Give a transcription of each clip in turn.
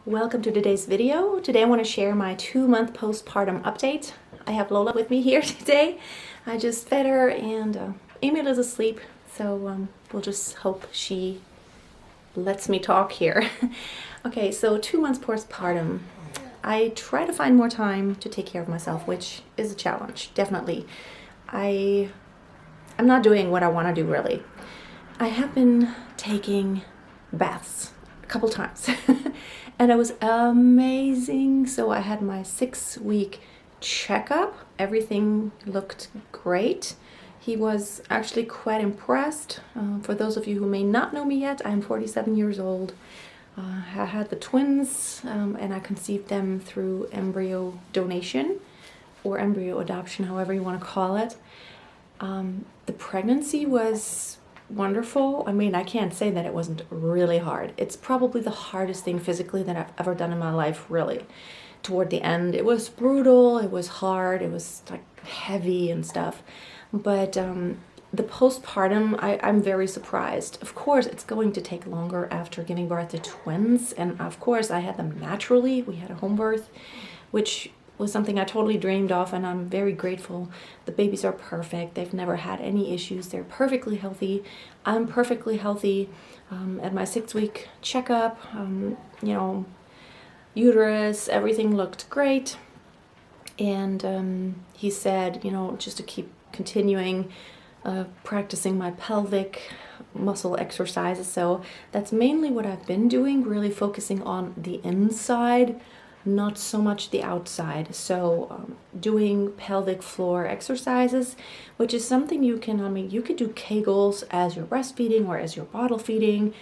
Welcome to today's video. Today I want to share my 2-month postpartum update. I have Lola with me here today. I just fed her and Emil is asleep, so we'll just hope she lets me talk here. Okay, so 2 months postpartum. I try to find more time to take care of myself, which is a challenge, definitely. I'm not doing what I want to do really. I have been taking baths a couple times and it was amazing. So I had my 6-week checkup. Everything looked great. He was actually quite impressed. For those of you who may not know me yet, I'm 47 years old. I had the twins and I conceived them through embryo donation or embryo adoption, however you want to call it. The pregnancy was wonderful. I mean, I can't say that it wasn't really hard. It's probably the hardest thing physically that I've ever done in my life, really. Toward the end, it was brutal, it was hard, it was like heavy and stuff. But the postpartum, I'm very surprised. Of course, it's going to take longer after giving birth to twins. And of course, I had them naturally. We had a home birth, which was something I totally dreamed of, and I'm very grateful. The babies are perfect. They've never had any issues. They're perfectly healthy. I'm perfectly healthy. At my 6-week checkup, uterus, everything looked great. And he said, just to keep continuing practicing my pelvic muscle exercises. So that's mainly what I've been doing, really focusing on the inside, not so much the outside. So doing pelvic floor exercises, which is something you can, you could do Kegels as you're breastfeeding or as you're bottle feeding.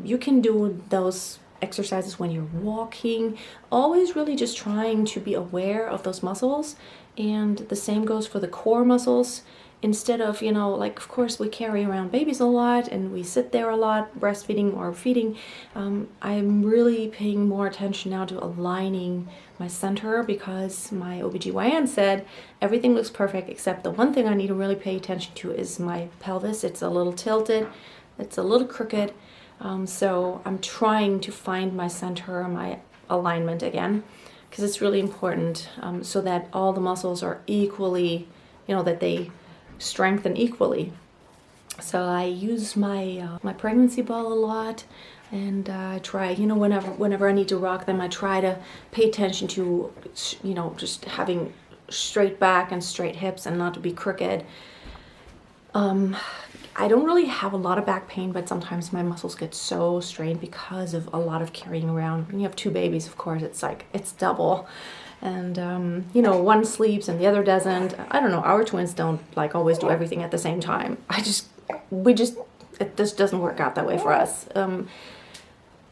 You can do those exercises when you're walking, always really just trying to be aware of those muscles. And the same goes for the core muscles. Instead of, of course we carry around babies a lot and we sit there a lot breastfeeding or feeding. I'm really paying more attention now to aligning my center, because my OBGYN said everything looks perfect except the one thing I need to really pay attention to is my pelvis. It's a little tilted, it's a little crooked. So I'm trying to find my center, my alignment again, because it's really important, so that all the muscles are equally, that they strengthen equally. So I use my my pregnancy ball a lot, and I try, whenever I need to rock them, I try to pay attention to, just having straight back and straight hips and not to be crooked. I don't really have a lot of back pain, but sometimes my muscles get so strained because of a lot of carrying around. When you have 2 babies, of course, it's double. And, one sleeps and the other doesn't. I don't know, our twins don't always do everything at the same time. It just doesn't work out that way for us.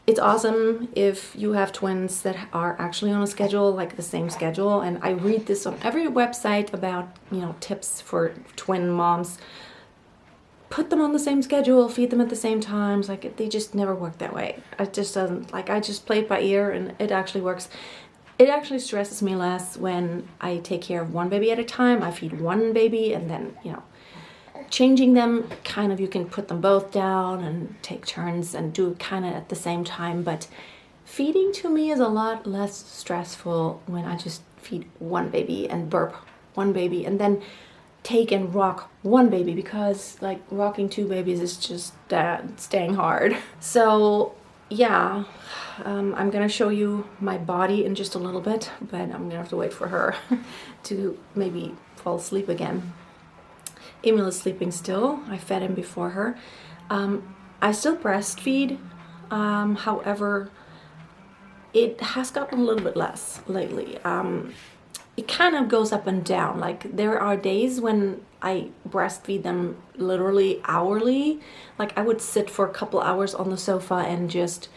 It's awesome if you have twins that are actually on a schedule, like the same schedule. And I read this on every website about, tips for twin moms. Put them on the same schedule, feed them at the same times. They just never work that way. It just doesn't. I just play it by ear and it actually works. It actually stresses me less when I take care of one baby at a time. I feed one baby and then, changing them, you can put them both down and take turns and do it at the same time. But feeding to me is a lot less stressful when I just feed one baby and burp one baby and then take and rock one baby, because rocking 2 babies is just staying hard. So yeah, I'm gonna show you my body in just a little bit, but I'm gonna have to wait for her to maybe fall asleep again. Emil is sleeping still. I fed him before her. I still breastfeed, however, it has gotten a little bit less lately. It kind of goes up and down. There are days when I breastfeed them literally hourly. I would sit for a couple hours on the sofa and just,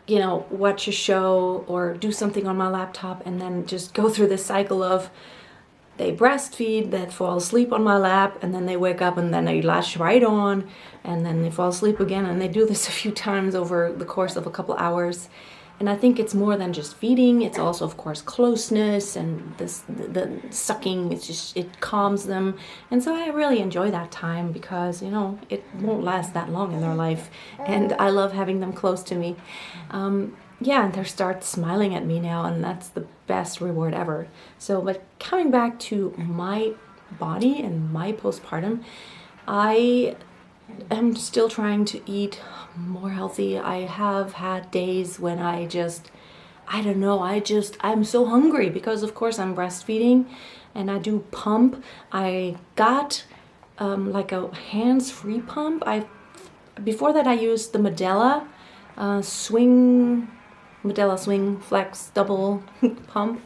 watch a show or do something on my laptop, and then just go through this cycle of they breastfeed, they fall asleep on my lap, and then they wake up and then they latch right on, and then they fall asleep again, and they do this a few times over the course of a couple hours. And I think it's more than just feeding. It's also, of course, closeness and the sucking. It calms them. And so I really enjoy that time because, it won't last that long in their life. And I love having them close to me. yeah, and they start smiling at me now, and that's the best reward ever. So, but coming back to my body and my postpartum, I am still trying to eat more healthy. I have had days when I don't know, I'm so hungry because of course I'm breastfeeding and I do pump. I got like a hands-free pump. Before that I used the Medela Swing Flex double pump,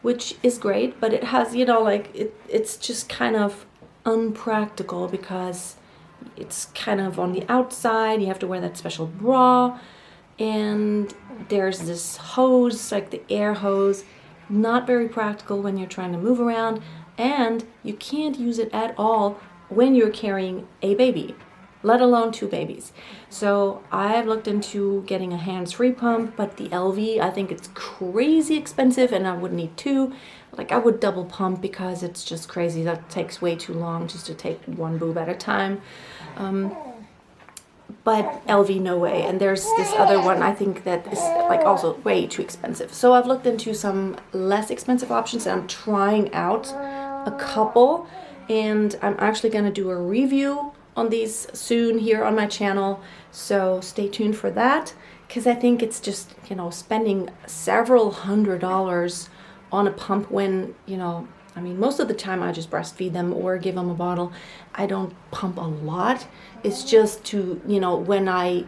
which is great, but it has, you know, like it's just kind of unpractical because it's kind of on the outside. You have to wear that special bra, and there's this hose, like the air hose, not very practical when you're trying to move around, and you can't use it at all when you're carrying a baby, let alone 2 babies. So I've looked into getting a hands-free pump, but the LV, I think it's crazy expensive and I would need 2. Like I would double pump because it's just crazy. That takes way too long just to take 1 boob at a time. But LV, no way. And there's this other one I think that is like also way too expensive. So I've looked into some less expensive options and I'm trying out a couple, and I'm actually going to do a review on these soon here on my channel. So stay tuned for that, because I think it's just, you know, spending several $100s on a pump when, you know, I mean, most of the time I just breastfeed them or give them a bottle. I don't pump a lot. It's just to, you know, when I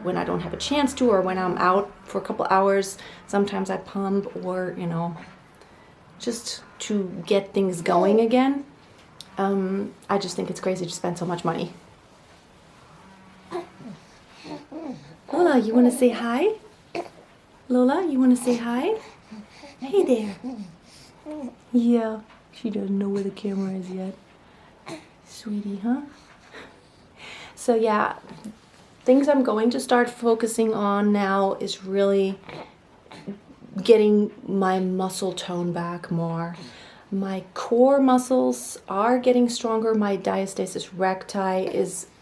don't have a chance to, or when I'm out for a couple hours, sometimes I pump, or, you know, just to get things going again. I just think it's crazy to spend so much money. Lola, you want to say hi? Lola, you want to say hi? Hey there. Yeah, she doesn't know where the camera is yet. Sweetie, huh? So yeah, things I'm going to start focusing on now is really getting my muscle tone back more. My core muscles are getting stronger. My diastasis recti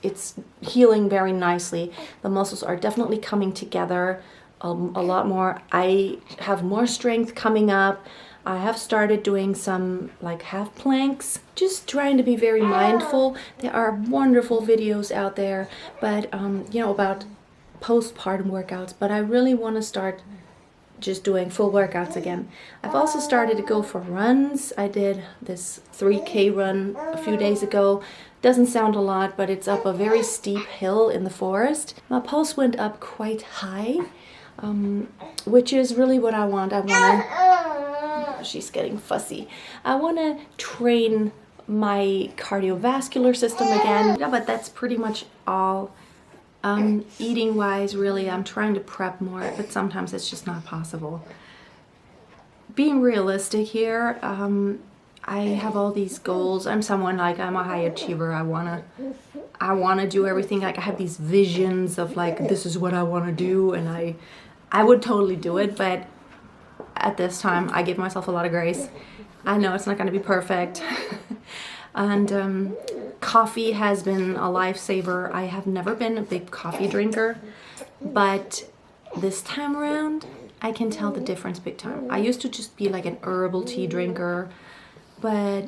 it's healing very nicely. The muscles are definitely coming together a lot more. I have more strength coming up. I have started doing some like half planks, just trying to be very mindful. There are wonderful videos out there, but you know, about postpartum workouts, but I really want to start just doing full workouts again. I've also started to go for runs. I did this 3K run a few days ago. Doesn't sound a lot, but it's up a very steep hill in the forest. My pulse went up quite high, which is really what I want. She's getting fussy. I want to train my cardiovascular system again. Yeah, but that's pretty much all. Eating wise, really, I'm trying to prep more, but sometimes it's just not possible. Being realistic here, I have all these goals. I'm a high achiever. I wanna do everything. Like I have these visions of like, this is what I want to do, and I would totally do it, but at this time I give myself a lot of grace. I know it's not going to be perfect. And coffee has been a lifesaver. I have never been a big coffee drinker, but this time around I can tell the difference big time. I used to just be like an herbal tea drinker, but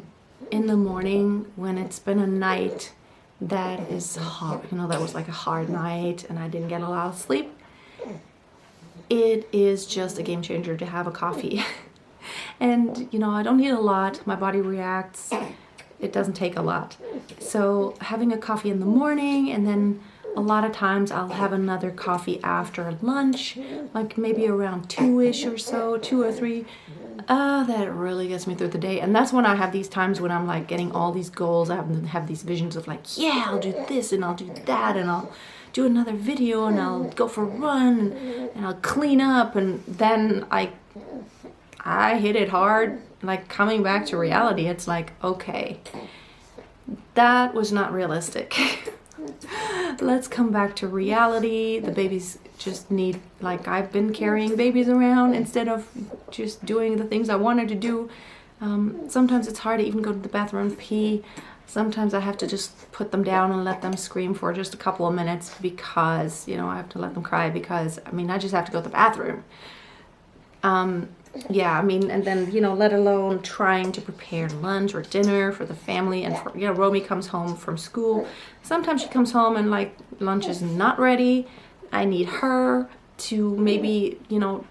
in the morning when it's been a night that is hard, you know, that was like a hard night and I didn't get a lot of sleep, it is just a game changer to have a coffee. And you know, I don't need a lot. My body reacts. It doesn't take a lot. So having a coffee in the morning, and then a lot of times I'll have another coffee after lunch, like maybe around 2-ish or so, 2 or 3. That really gets me through the day. And that's when I have these times when I'm like getting all these goals. I have these visions of like, yeah, I'll do this and I'll do that and I'll do another video and I'll go for a run and I'll clean up, and then I hit it hard. Like coming back to reality, it's like, okay, that was not realistic. Let's come back to reality. The babies just need, like, I've been carrying babies around instead of just doing the things I wanted to do. Sometimes it's hard to even go to the bathroom and pee. Sometimes I have to just put them down and let them scream for just a couple of minutes because, you know, I have to let them cry because, I mean, I just have to go to the bathroom. Yeah, I mean, and then, you know, let alone trying to prepare lunch or dinner for the family. And, for, you know, Romy comes home from school. Sometimes she comes home and, like, lunch is not ready. I need her to maybe, you know,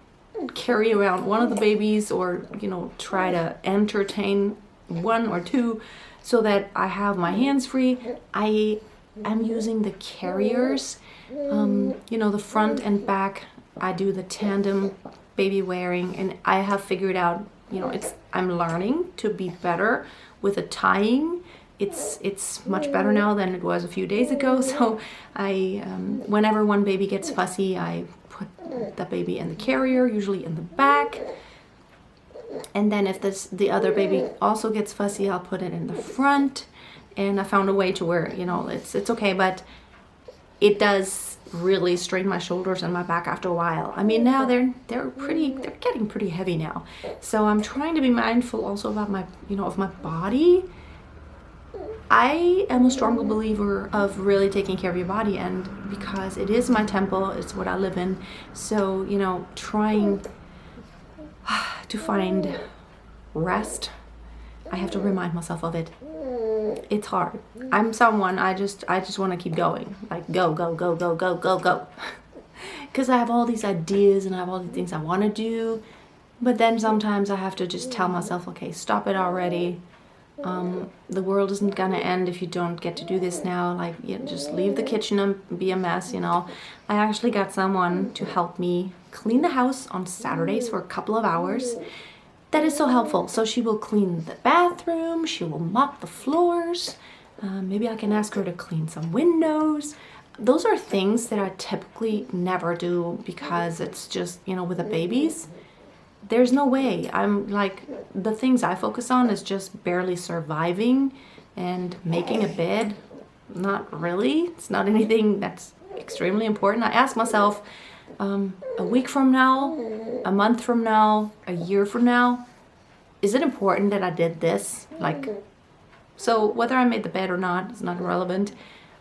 carry around one of the babies or, you know, try to entertain one or two so that I have my hands free. I am using the carriers, you know, the front and back. I do the tandem baby wearing, and I have figured out, you know, I'm learning to be better with the tying. It's much better now than it was a few days ago. So I, whenever one baby gets fussy, I put the baby in the carrier, usually in the back. And then if the other baby also gets fussy, I'll put it in the front. And I found a way to where, you know, it's okay, but it does really strain my shoulders and my back after a while. I mean, now they're getting pretty heavy now. So I'm trying to be mindful also about my, you know, of my body. I am a strong believer of really taking care of your body, and because it is my temple, it's what I live in. So, you know, trying to find rest, I have to remind myself of it. It's hard. I'm someone, I just want to keep going. Like go, go, go, go, go, go, go. Because I have all these ideas and I have all these things I want to do. But then sometimes I have to just tell myself, okay, stop it already. The world isn't gonna end if you don't get to do this now. Like, you know, just leave the kitchen and be a mess, you know. I actually got someone to help me clean the house on Saturdays for a couple of hours. That is so helpful. So she will clean the bathroom, she will mop the floors. Maybe I can ask her to clean some windows. Those are things that I typically never do because it's just, you know, with the babies, there's no way. I'm like, the things I focus on is just barely surviving and making a bed. Not really. It's not anything that's extremely important. I ask myself, a week from now, a month from now, a year from now, is it important that I did this? Like, so whether I made the bed or not is not relevant,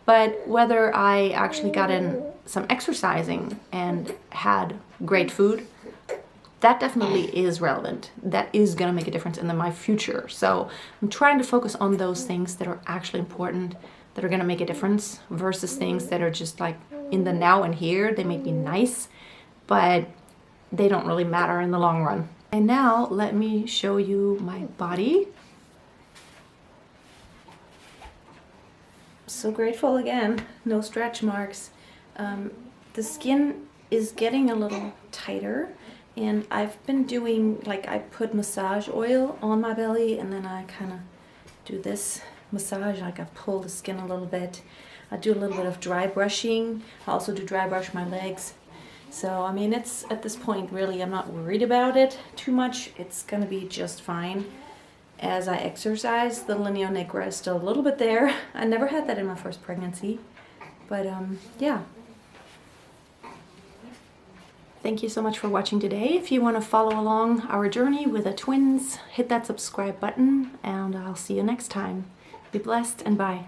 but whether I actually got in some exercising and had great food, that definitely is relevant. That is going to make a difference in my future. So I'm trying to focus on those things that are actually important, that are going to make a difference, versus things that are just like in the now and here. They may be nice, but they don't really matter in the long run. And now let me show you my body. So grateful again, no stretch marks. The skin is getting a little tighter, and I've been doing, like, I put massage oil on my belly and then I kind of do this massage, like I pull the skin a little bit. I do a little bit of dry brushing. I also do dry brush my legs. So, I mean, it's at this point, really, I'm not worried about it too much. It's going to be just fine. As I exercise, the linea nigra is still a little bit there. I never had that in my first pregnancy. But, yeah. Thank you so much for watching today. If you want to follow along our journey with the twins, hit that subscribe button, and I'll see you next time. Be blessed, and bye.